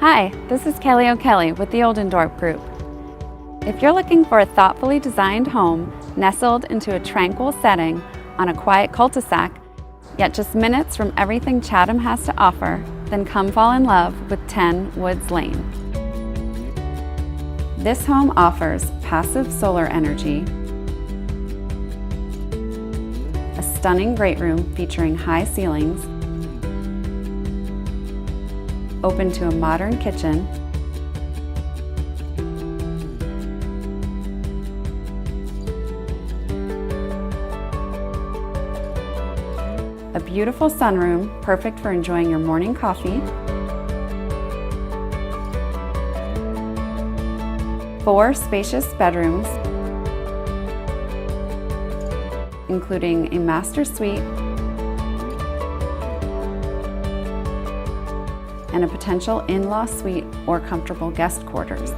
Hi, this is Kelly O'Kelly with the Oldendorp Group. If you're looking for a thoughtfully designed home nestled into a tranquil setting on a quiet cul-de-sac, yet just minutes from everything Chatham has to offer, then come fall in love with 10 Woods Lane. This home offers passive solar energy, a stunning great room featuring high ceilings, open to a modern kitchen, a beautiful sunroom perfect for enjoying your morning coffee, 4 spacious bedrooms, including a master suite and a potential in-law suite or comfortable guest quarters.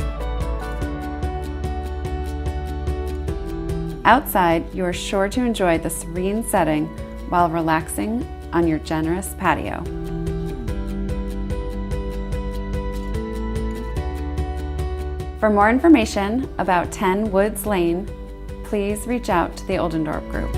Outside, you are sure to enjoy the serene setting while relaxing on your generous patio. For more information about 10 Woods Lane, please reach out to the Oldendorp Group.